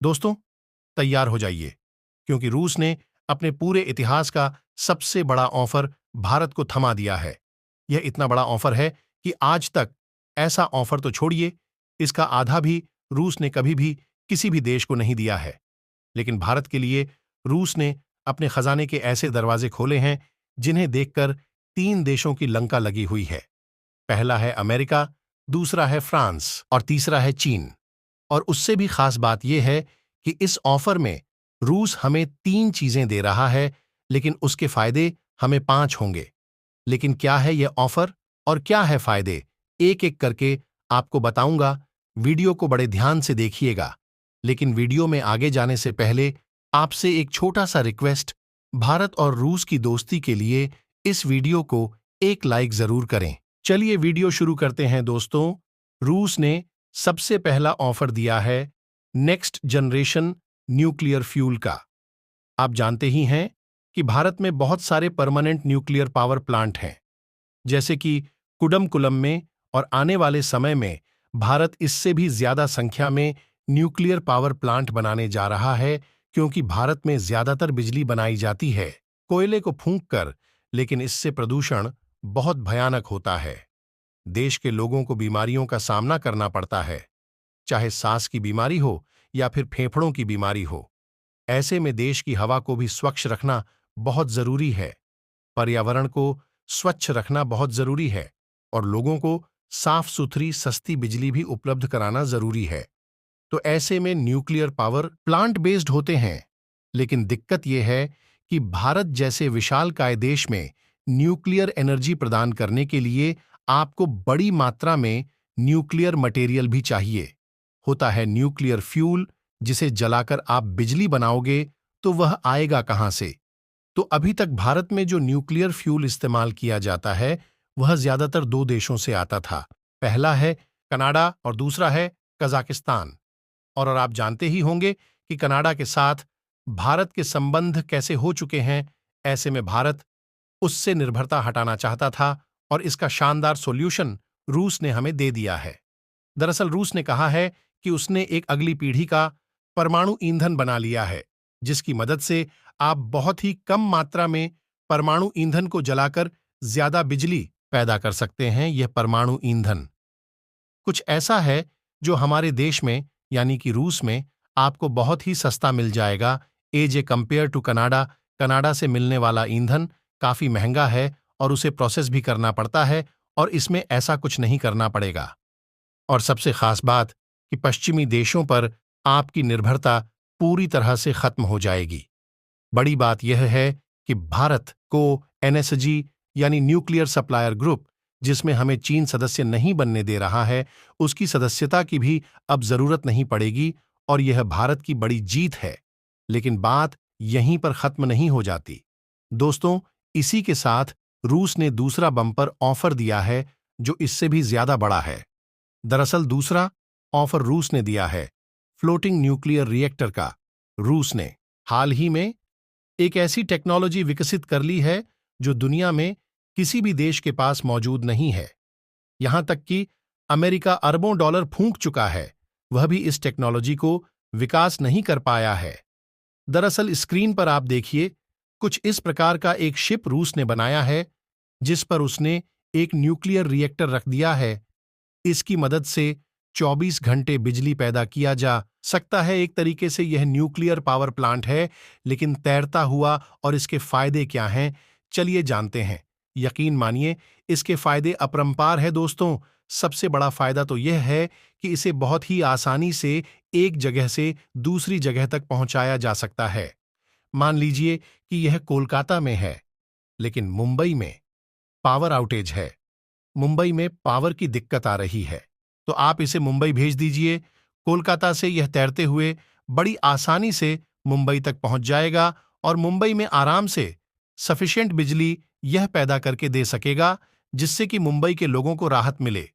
दोस्तों, तैयार हो जाइए, क्योंकि रूस ने अपने पूरे इतिहास का सबसे बड़ा ऑफर भारत को थमा दिया है। यह इतना बड़ा ऑफर है कि आज तक ऐसा ऑफर तो छोड़िए, इसका आधा भी रूस ने कभी भी किसी भी देश को नहीं दिया है। लेकिन भारत के लिए रूस ने अपने खजाने के ऐसे दरवाजे खोले हैं जिन्हें देखकर तीन देशों की लंका लगी हुई है। पहला है अमेरिका, दूसरा है फ्रांस और तीसरा है चीन। और उससे भी खास बात यह है कि इस ऑफर में रूस हमें तीन चीजें दे रहा है, लेकिन उसके फायदे हमें पांच होंगे। लेकिन क्या है यह ऑफर और क्या है फायदे, एक एक करके आपको बताऊंगा। वीडियो को बड़े ध्यान से देखिएगा। लेकिन वीडियो में आगे जाने से पहले आपसे एक छोटा सा रिक्वेस्ट, भारत और रूस की दोस्ती के लिए इस वीडियो को एक लाइक जरूर करें। चलिए वीडियो शुरू करते हैं दोस्तों। रूस ने सबसे पहला ऑफर दिया है नेक्स्ट जनरेशन न्यूक्लियर फ्यूल का। आप जानते ही हैं कि भारत में बहुत सारे परमानेंट न्यूक्लियर पावर प्लांट हैं, जैसे कि कुडमकुलम में, और आने वाले समय में भारत इससे भी ज्यादा संख्या में न्यूक्लियर पावर प्लांट बनाने जा रहा है, क्योंकि भारत में ज्यादातर बिजली बनाई जाती है कोयले को फूंक कर, लेकिन इससे प्रदूषण बहुत भयानक होता है। देश के लोगों को बीमारियों का सामना करना पड़ता है, चाहे सांस की बीमारी हो या फिर फेफड़ों की बीमारी हो। ऐसे में देश की हवा को भी स्वच्छ रखना बहुत जरूरी है, पर्यावरण को स्वच्छ रखना बहुत जरूरी है, और लोगों को साफ सुथरी सस्ती बिजली भी उपलब्ध कराना जरूरी है। तो ऐसे में न्यूक्लियर पावर प्लांट बेस्ड होते हैं। लेकिन दिक्कत यह है कि भारत जैसे विशालकाय देश में न्यूक्लियर एनर्जी प्रदान करने के लिए आपको बड़ी मात्रा में न्यूक्लियर मटेरियल भी चाहिए। होता है न्यूक्लियर फ्यूल, जिसे जलाकर आप बिजली बनाओगे, तो वह आएगा कहां से? तो अभी तक भारत में जो न्यूक्लियर फ्यूल इस्तेमाल किया जाता है वह ज्यादातर दो देशों से आता था। पहला है कनाडा और दूसरा है कजाकिस्तान। और आप जानते ही होंगे कि कनाडा के साथ भारत के संबंध कैसे हो चुके हैं। ऐसे में भारत उससे निर्भरता हटाना चाहता था, और इसका शानदार सॉल्यूशन रूस ने हमें दे दिया है। दरअसल रूस ने कहा है कि उसने एक अगली पीढ़ी का परमाणु ईंधन बना लिया है, जिसकी मदद से आप बहुत ही कम मात्रा में परमाणु ईंधन को जलाकर ज्यादा बिजली पैदा कर सकते हैं। यह परमाणु ईंधन कुछ ऐसा है जो हमारे देश में यानी कि रूस में आपको बहुत ही सस्ता मिल जाएगा as a compare to Canada. Canada से मिलने वाला ईंधन काफी महंगा है और उसे प्रोसेस भी करना पड़ता है, और इसमें ऐसा कुछ नहीं करना पड़ेगा। और सबसे खास बात कि पश्चिमी देशों पर आपकी निर्भरता पूरी तरह से खत्म हो जाएगी। बड़ी बात यह है कि भारत को एनएसजी यानी न्यूक्लियर सप्लायर ग्रुप, जिसमें हमें चीन सदस्य नहीं बनने दे रहा है, उसकी सदस्यता की भी अब जरूरत नहीं पड़ेगी, और यह भारत की बड़ी जीत है। लेकिन बात यहीं पर खत्म नहीं हो जाती दोस्तों। इसी के साथ रूस ने दूसरा बम्पर ऑफर दिया है जो इससे भी ज्यादा बड़ा है। दरअसल दूसरा ऑफर रूस ने दिया है फ्लोटिंग न्यूक्लियर रिएक्टर का। रूस ने हाल ही में एक ऐसी टेक्नोलॉजी विकसित कर ली है जो दुनिया में किसी भी देश के पास मौजूद नहीं है। यहां तक कि अमेरिका अरबों डॉलर फूंक चुका है, वह भी इस टेक्नोलॉजी को विकास नहीं कर पाया है। दरअसल स्क्रीन पर आप देखिए, कुछ इस प्रकार का एक शिप रूस ने बनाया है, जिस पर उसने एक न्यूक्लियर रिएक्टर रख दिया है। इसकी मदद से 24 घंटे बिजली पैदा किया जा सकता है। एक तरीके से यह न्यूक्लियर पावर प्लांट है, लेकिन तैरता हुआ। और इसके फायदे क्या हैं, चलिए जानते हैं। यकीन मानिए, इसके फायदे अपरंपार है दोस्तों। सबसे बड़ा फायदा तो यह है कि इसे बहुत ही आसानी से एक जगह से दूसरी जगह तक पहुंचाया जा सकता है। मान लीजिए कि यह कोलकाता में है, लेकिन मुंबई में पावर आउटेज है, मुंबई में पावर की दिक्कत आ रही है, तो आप इसे मुंबई भेज दीजिए। कोलकाता से यह तैरते हुए बड़ी आसानी से मुंबई तक पहुंच जाएगा, और मुंबई में आराम से सफिशिएंट बिजली यह पैदा करके दे सकेगा, जिससे कि मुंबई के लोगों को राहत मिले।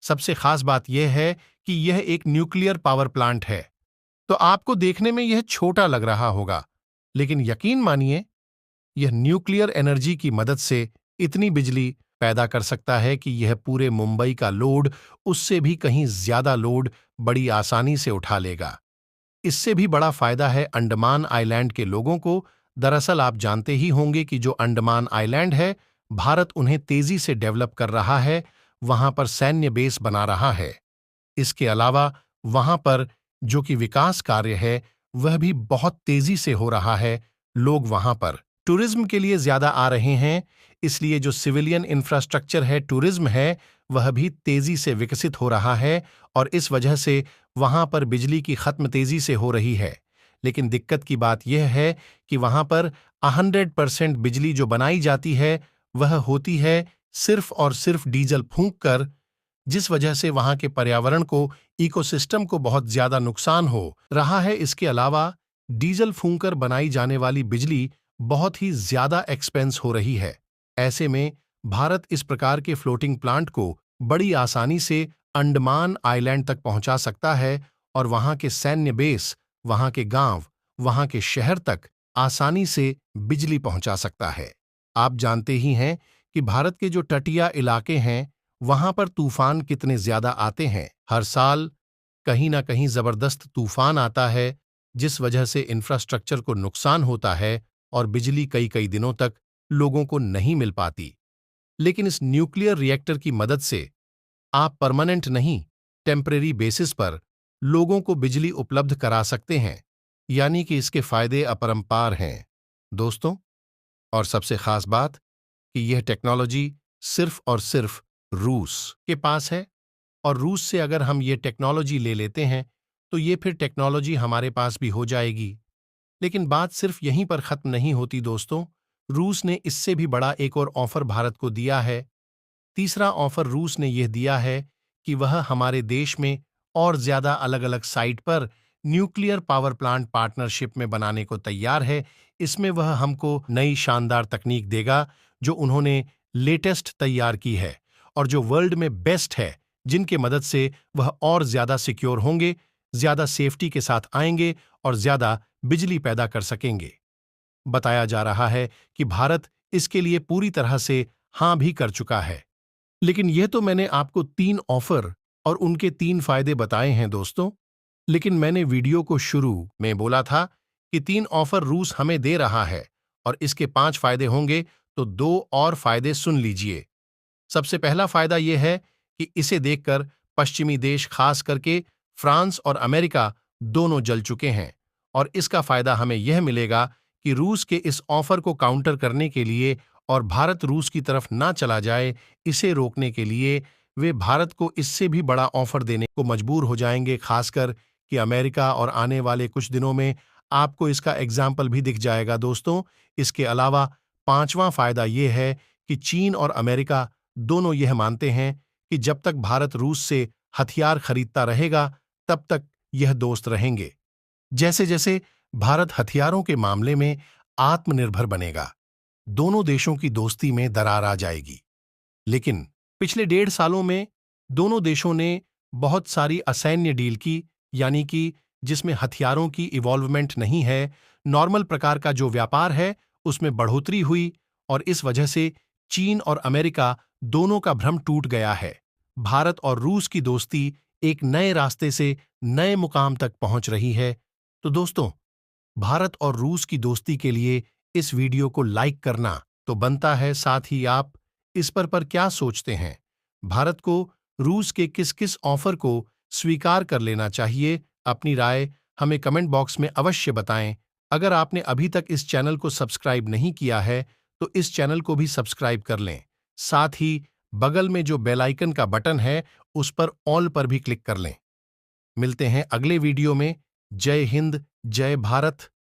सबसे खास बात यह है कि यह एक न्यूक्लियर पावर प्लांट है। तो आपको देखने में यह छोटा लग रहा होगा, लेकिन यकीन मानिए, यह न्यूक्लियर एनर्जी की मदद से इतनी बिजली पैदा कर सकता है कि यह पूरे मुंबई का लोड, उससे भी कहीं ज्यादा लोड बड़ी आसानी से उठा लेगा। इससे भी बड़ा फायदा है अंडमान आइलैंड के लोगों को। दरअसल आप जानते ही होंगे कि जो अंडमान आइलैंड है, भारत उन्हें तेजी से डेवलप कर रहा है, वहां पर सैन्य बेस बना रहा है। इसके अलावा वहां पर जो कि विकास कार्य है वह भी बहुत तेजी से हो रहा है। लोग वहां पर टूरिज्म के लिए ज्यादा आ रहे हैं, इसलिए जो सिविलियन इंफ्रास्ट्रक्चर है, टूरिज्म है, वह भी तेजी से विकसित हो रहा है और इस वजह से वहां पर बिजली की खत्म तेजी से हो रही है। लेकिन दिक्कत की बात यह है कि वहां पर 100% बिजली जो बनाई जाती है वह होती है सिर्फ और सिर्फ डीजल फूंक कर, जिस वजह से वहां के पर्यावरण को, इकोसिस्टम को बहुत ज्यादा नुकसान हो रहा है। इसके अलावा डीजल फूंकर बनाई जाने वाली बिजली बहुत ही ज्यादा एक्सपेंस हो रही है। ऐसे में भारत इस प्रकार के फ्लोटिंग प्लांट को बड़ी आसानी से अंडमान आइलैंड तक पहुंचा सकता है और वहां के सैन्य बेस, वहां के गांव, वहां के शहर तक आसानी से बिजली पहुंचा सकता है। आप जानते ही हैं कि भारत के जो तटीय इलाके हैं वहां पर तूफान कितने ज्यादा आते हैं। हर साल कहीं ना कहीं जबरदस्त तूफान आता है, जिस वजह से इंफ्रास्ट्रक्चर को नुकसान होता है और बिजली कई कई दिनों तक लोगों को नहीं मिल पाती। लेकिन इस न्यूक्लियर रिएक्टर की मदद से आप परमानेंट नहीं, टेम्परेरी बेसिस पर लोगों को बिजली उपलब्ध करा सकते हैं, यानी कि इसके फायदे अपरंपार हैं दोस्तों। और सबसे खास बात कि यह टेक्नोलॉजी सिर्फ और सिर्फ रूस के पास है, और रूस से अगर हम ये टेक्नोलॉजी ले लेते हैं तो ये फिर टेक्नोलॉजी हमारे पास भी हो जाएगी। लेकिन बात सिर्फ यहीं पर खत्म नहीं होती दोस्तों। रूस ने इससे भी बड़ा एक और ऑफर भारत को दिया है। तीसरा ऑफर रूस ने यह दिया है कि वह हमारे देश में और ज्यादा अलग अलग साइट पर न्यूक्लियर पावर प्लांट पार्टनरशिप में बनाने को तैयार है। इसमें वह हमको नई शानदार तकनीक देगा जो उन्होंने लेटेस्ट तैयार की है और जो वर्ल्ड में बेस्ट है, जिनके मदद से वह और ज्यादा सिक्योर होंगे, ज्यादा सेफ्टी के साथ आएंगे और ज्यादा बिजली पैदा कर सकेंगे। बताया जा रहा है कि भारत इसके लिए पूरी तरह से हां भी कर चुका है। लेकिन यह तो मैंने आपको 3 ऑफर और उनके 3 फायदे बताए हैं दोस्तों। लेकिन मैंने वीडियो को शुरू में बोला था कि 3 ऑफर रूस हमें दे रहा है और इसके 5 फायदे होंगे, तो 2 और फायदे सुन लीजिए। सबसे पहला फायदा यह है कि इसे देखकर पश्चिमी देश, खास करके फ्रांस और अमेरिका, दोनों जल चुके हैं और इसका फायदा हमें यह मिलेगा कि रूस के इस ऑफर को काउंटर करने के लिए और भारत रूस की तरफ ना चला जाए, इसे रोकने के लिए वे भारत को इससे भी बड़ा ऑफर देने को मजबूर हो जाएंगे। खासकर कि अमेरिका, और आने वाले कुछ दिनों में आपको इसका एग्जाम्पल भी दिख जाएगा दोस्तों। इसके अलावा पांचवां फायदा यह है कि चीन और अमेरिका दोनों यह मानते हैं कि जब तक भारत रूस से हथियार खरीदता रहेगा तब तक यह दोस्त रहेंगे। जैसे जैसे भारत हथियारों के मामले में आत्मनिर्भर बनेगा, दोनों देशों की दोस्ती में दरार आ जाएगी। लेकिन पिछले 1.5 सालों में दोनों देशों ने बहुत सारी असैन्य डील की, यानी कि जिसमें हथियारों की इवॉल्वमेंट नहीं है, नॉर्मल प्रकार का जो व्यापार है उसमें बढ़ोतरी हुई और इस वजह से चीन और अमेरिका दोनों का भ्रम टूट गया है। भारत और रूस की दोस्ती एक नए रास्ते से नए मुकाम तक पहुंच रही है। तो दोस्तों, भारत और रूस की दोस्ती के लिए इस वीडियो को लाइक करना तो बनता है, साथ ही आप इस पर क्या सोचते हैं? भारत को रूस के किस किस ऑफर को स्वीकार कर लेना चाहिए? अपनी राय हमें कमेंट बॉक्स में अवश्य बताएं। अगर आपने अभी तक इस चैनल को सब्सक्राइब नहीं किया है तो इस चैनल को भी सब्सक्राइब कर लें। साथ ही बगल में जो बेल आइकन का बटन है उस पर ऑल पर भी क्लिक कर लें। मिलते हैं अगले वीडियो में। जय हिंद, जय भारत।